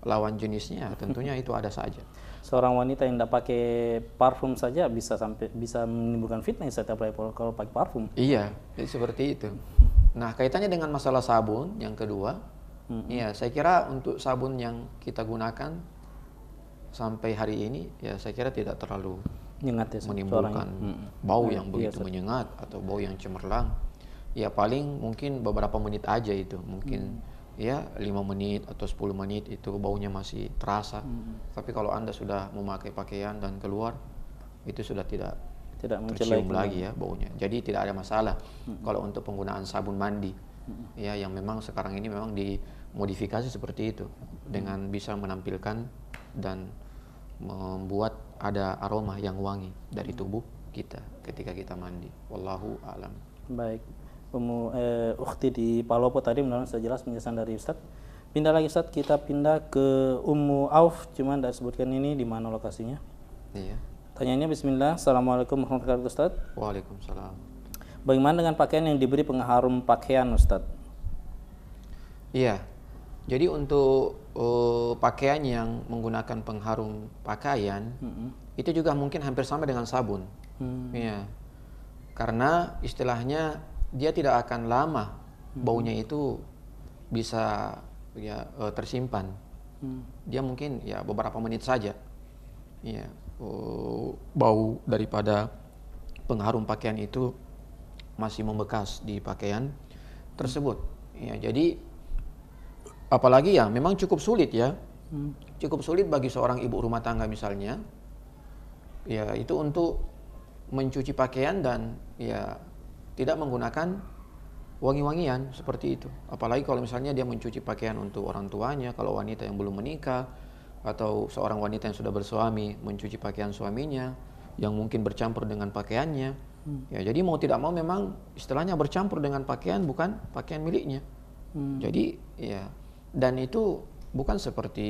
lawan jenisnya, tentunya itu ada saja. Seorang wanita yang tidak pakai parfum saja bisa menimbulkan fitnah setiap kali kalau pakai parfum. Iya, seperti itu. Nah, kaitannya dengan masalah sabun yang kedua, ya saya kira untuk sabun yang kita gunakan sampai hari ini, ya saya kira tidak terlalu menimbulkan bau yang begitu menyengat atau bau yang cemerlang. Ya paling mungkin beberapa menit aja itu, mungkin ya 5 menit atau 10 menit itu baunya masih terasa. Tapi kalau Anda sudah memakai pakaian dan keluar, itu sudah tidak tercium lagi ya baunya. Jadi tidak ada masalah kalau untuk penggunaan sabun mandi, ya yang memang sekarang ini memang dimodifikasi seperti itu dengan bisa menampilkan dan membuat ada aroma yang wangi dari tubuh kita ketika kita mandi. Wallahu a'lam. Baik. Ukhti di Palopo tadi mudah-mudahan sudah jelas penjelasan dari Ustaz. Pindah lagi Ustaz, kita pindah ke Ummu Auf, cuman tidak sebutkan ini di mana lokasinya. Iya. Tanyanya bismillah. Assalamualaikum warahmatullahi wabarakatuh Ustaz. Waalaikumsalam. Bagaimana dengan pakaian yang diberi pengharum pakaian Ustaz? Iya. Jadi untuk pakaian yang menggunakan pengharum pakaian itu juga mungkin hampir sama dengan sabun. Iya. Karena istilahnya dia tidak akan lama baunya itu bisa ya tersimpan. Dia mungkin ya beberapa menit saja. Ya, bau daripada pengharum pakaian itu masih membekas di pakaian tersebut. Ya, jadi apalagi ya memang cukup sulit ya. cukup sulit bagi seorang ibu rumah tangga misalnya, ya itu untuk mencuci pakaian dan ya tidak menggunakan wangi-wangian seperti itu. Apalagi kalau misalnya dia mencuci pakaian untuk orang tuanya, kalau wanita yang belum menikah atau seorang wanita yang sudah bersuami mencuci pakaian suaminya yang mungkin bercampur dengan pakaiannya. Ya, jadi mau tidak mau memang istilahnya bercampur dengan pakaian bukan pakaian miliknya. Jadi ya, dan itu bukan seperti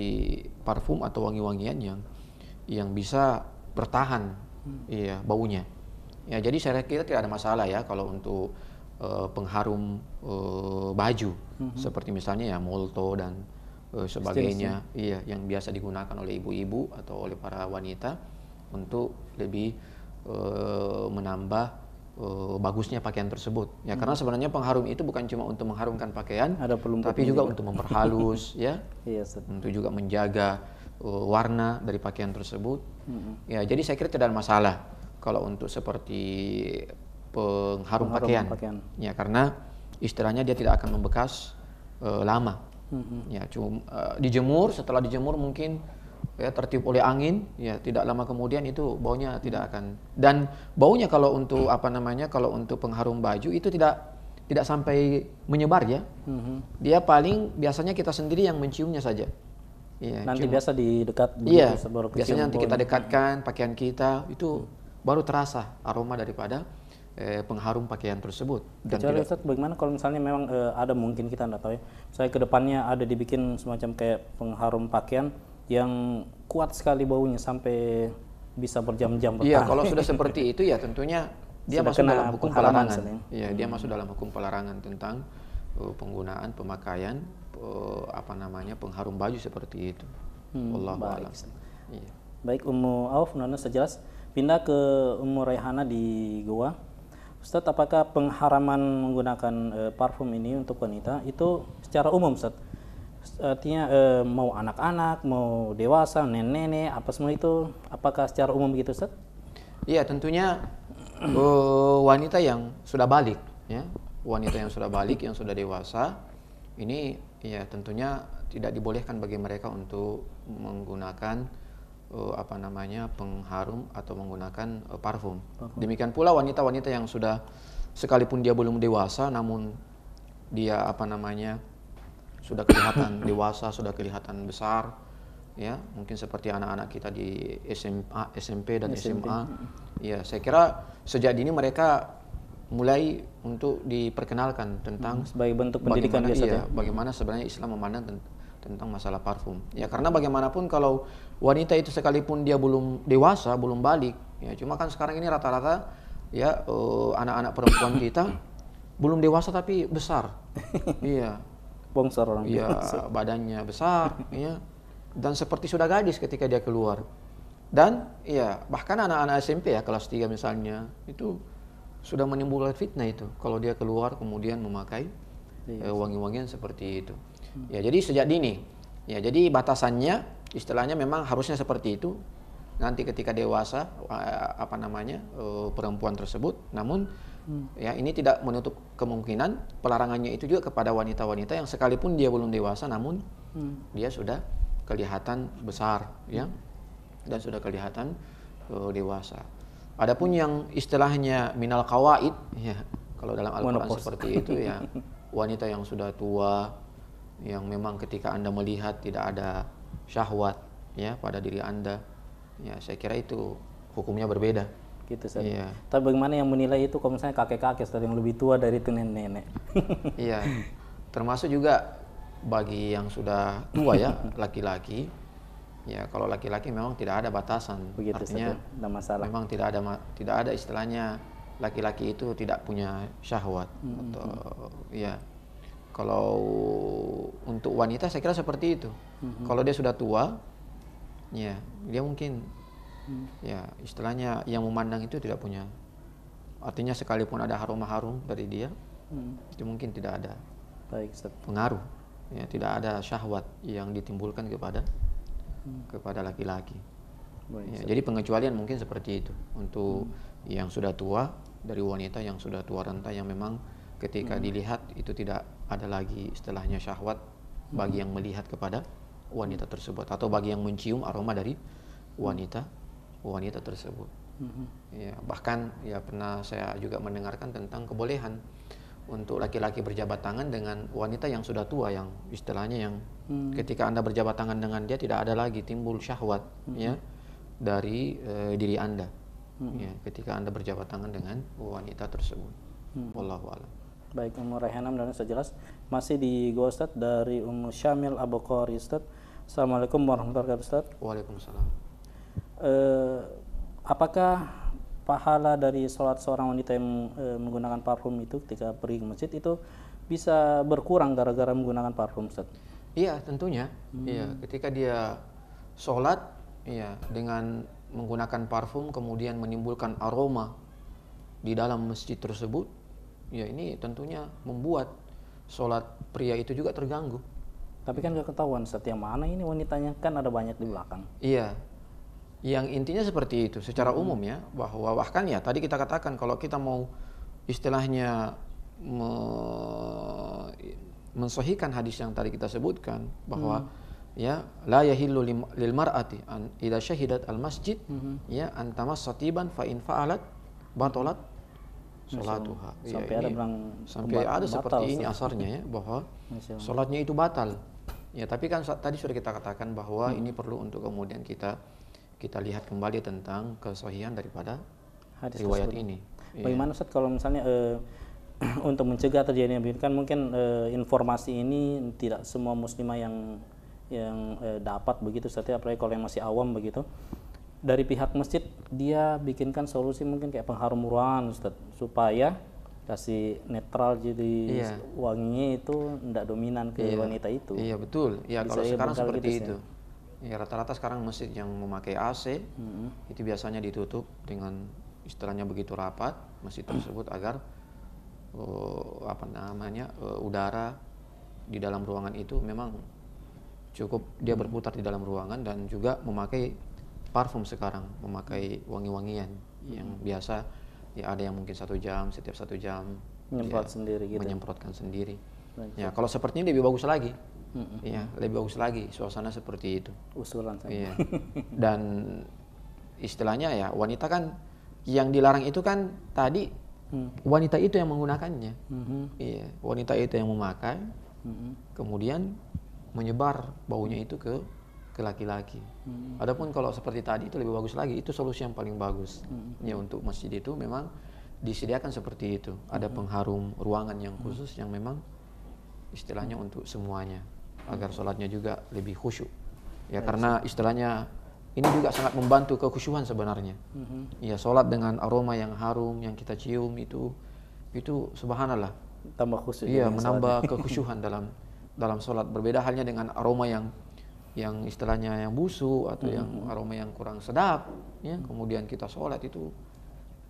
parfum atau wangi-wangian yang bisa bertahan ya baunya. Ya, jadi saya kira tidak ada masalah ya kalau untuk pengharum baju seperti misalnya ya Molto dan sebagainya, iya yang biasa digunakan oleh ibu-ibu atau oleh para wanita untuk lebih menambah bagusnya pakaian tersebut. Ya karena sebenarnya pengharum itu bukan cuma untuk mengharumkan pakaian, tapi juga untuk memperhalus ya. Untuk juga menjaga warna dari pakaian tersebut. Ya, jadi saya kira tidak ada masalah kalau untuk seperti pengharum pakaian. Ya karena istilahnya dia tidak akan membekas lama. Ya cuma dijemur, setelah dijemur mungkin ya tertiup oleh angin, ya tidak lama kemudian itu baunya tidak akan. Dan baunya kalau untuk kalau untuk pengharum baju itu tidak sampai menyebar ya. Dia paling biasanya kita sendiri yang menciumnya saja. Ya, nanti biasa di dekat iya, biasanya nanti kita dekatkan pakaian kita itu baru terasa aroma daripada pengharum pakaian tersebut. Dan kecuali Ustaz, bagaimana kalau misalnya memang ada mungkin kita tidak tahu ya, saya ke depannya ada dibikin semacam kayak pengharum pakaian yang kuat sekali baunya sampai bisa berjam-jam bertahan. Iya, kalau sudah seperti itu ya tentunya dia masuk dalam hukum pelarangan. Iya, dia masuk dalam hukum pelarangan tentang penggunaan pemakaian pengharum baju seperti itu. Wallahu a'lam. Iya. Baik Ummu Auf, Nona sejelas pindah ke Ummu Raihana di Goa. Ustadz, apakah pengharaman menggunakan parfum ini untuk wanita itu secara umum, Ustadz? Artinya mau anak-anak, mau dewasa, nenek-nenek, apa semua itu, apakah secara umum begitu, Ustadz? Iya, tentunya wanita yang sudah balik, ya, wanita yang sudah balik, yang sudah dewasa, ini ya tentunya tidak dibolehkan bagi mereka untuk menggunakan pengharum atau menggunakan parfum. Demikian pula wanita-wanita yang sudah sekalipun dia belum dewasa, namun dia sudah kelihatan dewasa, sudah kelihatan besar, ya mungkin seperti anak-anak kita di SMA, SMP dan SMA. Ya, saya kira sejak dini mereka mulai untuk diperkenalkan tentang sebagai bentuk pendidikan bagaimana sebenarnya Islam memandang tentang masalah parfum. Ya karena bagaimanapun kalau wanita itu sekalipun dia belum dewasa, belum balik, ya cuma kan sekarang ini rata-rata ya anak-anak perempuan kita belum dewasa tapi besar. Iya. Bongsor orang. Iya, badannya besar, ya. Dan seperti sudah gadis ketika dia keluar. Dan ya bahkan anak-anak SMP ya kelas 3 misalnya itu sudah menimbulkan fitnah itu kalau dia keluar kemudian memakai wangi-wangian seperti itu. Ya jadi sejak dini. Ya jadi batasannya istilahnya memang harusnya seperti itu. Nanti ketika dewasa perempuan tersebut, namun ya ini tidak menutup kemungkinan pelarangannya itu juga kepada wanita-wanita yang sekalipun dia belum dewasa namun dia sudah kelihatan besar ya dan sudah kelihatan dewasa. Adapun yang istilahnya minal qawaid ya kalau dalam Al-Qur'an seperti itu ya wanita yang sudah tua yang memang ketika Anda melihat tidak ada syahwat ya pada diri Anda, ya saya kira itu hukumnya berbeda. Gitu, iya. Tapi bagaimana yang menilai itu kalau misalnya kakek-kakek yang lebih tua dari itu nenek-nenek? Iya, termasuk juga bagi yang sudah tua ya laki-laki. Ya kalau laki-laki memang tidak ada batasan. Begitu, artinya ada masalah. Memang tidak ada istilahnya laki-laki itu tidak punya syahwat atau ya. Kalau untuk wanita saya kira seperti itu. Kalau dia sudah tua, ya dia mungkin ya istilahnya yang memandang itu tidak punya. Artinya sekalipun ada aroma harum dari dia, itu mungkin tidak ada pengaruh. Ya tidak ada syahwat yang ditimbulkan kepada laki-laki. Ya, jadi pengecualian mungkin seperti itu untuk yang sudah tua dari wanita yang sudah tua renta yang memang ketika dilihat itu tidak ada lagi istilahnya syahwat bagi yang melihat kepada wanita tersebut atau bagi yang mencium aroma dari wanita tersebut. Ya, bahkan ya pernah saya juga mendengarkan tentang kebolehan untuk laki-laki berjabat tangan dengan wanita yang sudah tua, yang istilahnya yang ketika Anda berjabat tangan dengan dia tidak ada lagi timbul syahwat ya dari diri Anda. Ya, ketika Anda berjabat tangan dengan wanita tersebut. Wallahu a'lam. Baik, Ummu Raihanam dan Ustaz jelas. Masih di Gua Ustaz dari Ummu Syamil Abu Qori Ustaz. Assalamualaikum warahmatullahi wabarakatuh Ustaz. Waalaikumsalam. Apakah pahala dari sholat seorang wanita yang menggunakan parfum itu ketika pergi ke masjid itu bisa berkurang gara-gara menggunakan parfum Ustaz? Iya, tentunya. Iya, ketika dia sholat ya dengan menggunakan parfum kemudian menimbulkan aroma di dalam masjid tersebut, ya ini tentunya membuat sholat pria itu juga terganggu. Tapi kan gak ketahuan Ustaz yang mana ini wanitanya, kan ada banyak di belakang. Iya, yang intinya seperti itu secara umum ya, bahwa bahkan ya tadi kita katakan kalau kita mau istilahnya mensahihkan hadis yang tadi kita sebutkan bahwa ya la yahillu lil mar'ati an idza syahidat al masjid ya an tamassatiban fa in fa'alat batalat salatuha. Sampai ada seperti ini asarnya ya, bahwa salatnya itu batal. Ya, tapi kan tadi sudah kita katakan bahwa ini perlu untuk kemudian kita lihat kembali tentang kesahihan daripada hadis riwayat ini. Bagaimana Ustaz kalau misalnya untuk mencegah terjadinya kan mungkin informasi ini tidak semua muslimah yang dapat begitu Ustaz, apalagi kalau yang masih awam begitu. Dari pihak masjid dia bikinkan solusi mungkin kayak pengharum ruangan Ustaz, supaya kasih netral jadi wanginya itu tidak dominan ke wanita itu. Iya betul. Ya kalau sekarang seperti itu. Ya rata-rata sekarang masjid yang memakai AC itu biasanya ditutup dengan istilahnya begitu rapat masjid tersebut agar udara di dalam ruangan itu memang cukup dia berputar di dalam ruangan, dan juga memakai parfum sekarang, memakai wangi-wangian yang biasa ya ada yang mungkin setiap 1 jam menyemprotkan sendiri. Ya kalau seperti ini lebih bagus lagi. Ya, lebih bagus lagi suasana seperti itu. Usulan saya. Iya. Dan istilahnya ya wanita kan yang dilarang itu kan tadi wanita itu yang menggunakannya. Iya, wanita itu yang memakai. Kemudian menyebar baunya itu ke laki-laki. Adapun kalau seperti tadi itu lebih bagus lagi, itu solusi yang paling bagus. Ya untuk masjid itu memang disediakan seperti itu. Ada pengharum ruangan yang khusus yang memang istilahnya untuk semuanya, agar sholatnya juga lebih khusyuk. Ya karena istilahnya ini juga sangat membantu kekhusyuan sebenarnya. Ya sholat dengan aroma yang harum yang kita cium itu subhanallah. Tambah khusyuk. Iya, menambah kekhusyuan dalam sholat. Berbeda halnya dengan aroma yang istilahnya yang busuk atau yang aroma yang kurang sedap, ya kemudian kita sholat itu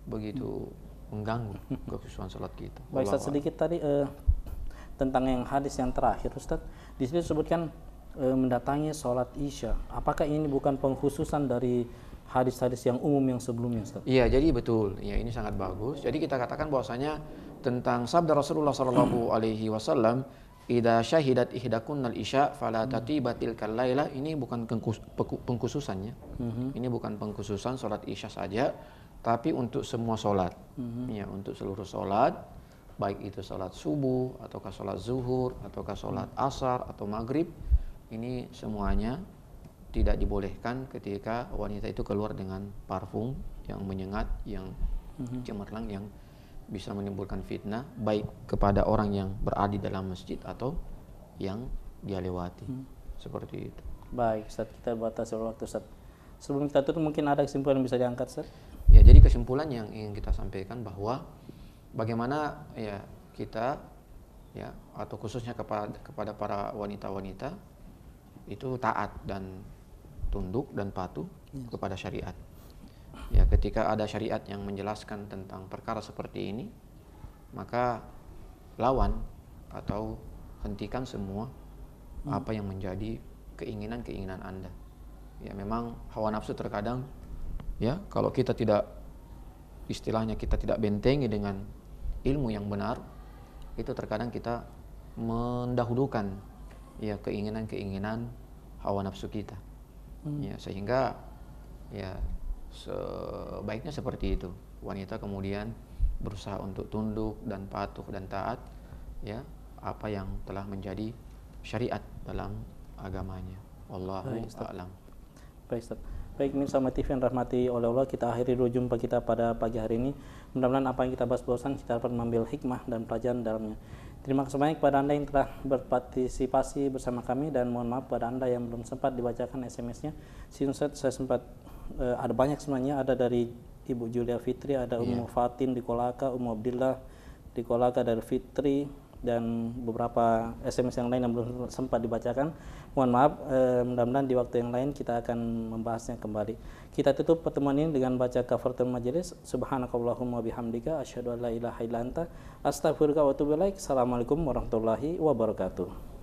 begitu mengganggu kekhusyuan sholat kita. Baik Ustaz, sedikit tadi tentang yang hadis yang terakhir Ustaz, di sini disebutkan mendatangi sholat isya. Apakah ini bukan pengkhususan dari hadis-hadis yang umum yang sebelumnya Ustaz? Iya, jadi betul. Ya ini sangat bagus. Jadi kita katakan bahwasanya tentang sabda Rasulullah sallallahu alaihi wasallam, "Idza syahidat ihdakunnal isya fala tatibatil kalaila." Ini bukan pengkhususannya. Ini bukan pengkhususan sholat isya saja, tapi untuk semua sholat. Ya, untuk seluruh sholat, baik itu sholat subuh ataukah sholat zuhur ataukah sholat asar atau maghrib, ini semuanya tidak dibolehkan ketika wanita itu keluar dengan parfum yang menyengat, yang cemerlang, yang bisa menimbulkan fitnah baik kepada orang yang berada di dalam masjid atau yang dia lewati. Seperti itu. Baik Ustaz, kita batasi waktu Ustaz. Sebelum kita tutup mungkin ada kesimpulan yang bisa diangkat Ustaz? Ya, jadi kesimpulan yang ingin kita sampaikan bahwa bagaimana ya kita ya atau khususnya kepada para wanita-wanita itu taat dan tunduk dan patuh kepada syariat. Ya, ketika ada syariat yang menjelaskan tentang perkara seperti ini, maka lawan atau hentikan semua apa yang menjadi keinginan-keinginan Anda. Ya, memang hawa nafsu terkadang ya kalau kita tidak istilahnya kita tidak bentengi dengan ilmu yang benar, itu terkadang kita mendahulukan ya keinginan-keinginan hawa nafsu kita. Ya, sehingga ya sebaiknya seperti itu. Wanita kemudian berusaha untuk tunduk dan patuh dan taat ya apa yang telah menjadi syariat dalam agamanya. Wallahu a'lam. Baik, Ustaz. Baik, Mirsa TV yang rahmati oleh Allah, kita akhiri dulu jumpa kita pada pagi hari ini. Mudah-mudahan apa yang kita bahas barusan kita dapat mengambil hikmah dan pelajaran dalamnya. Terima kasih banyak kepada Anda yang telah berpartisipasi bersama kami, dan mohon maaf pada Anda yang belum sempat dibacakan SMS-nya. Ustaz, saya sempat ada banyak sebenarnya, ada dari Ibu Julia Fitri, ada Ummu Fatin di Kolaka, Ummu Abdillah di Kolaka dari Fitri, dan beberapa SMS yang lain yang belum sempat dibacakan. Mohon maaf, mudah-mudahan di waktu yang lain kita akan membahasnya kembali. Kita tutup pertemuan ini dengan baca kafaratul majelis. Subhanakallahumma bihamdika asyhadu an la ilaha illa anta astaghfiruka wa atubu ilaik. Assalamualaikum warahmatullahi wabarakatuh.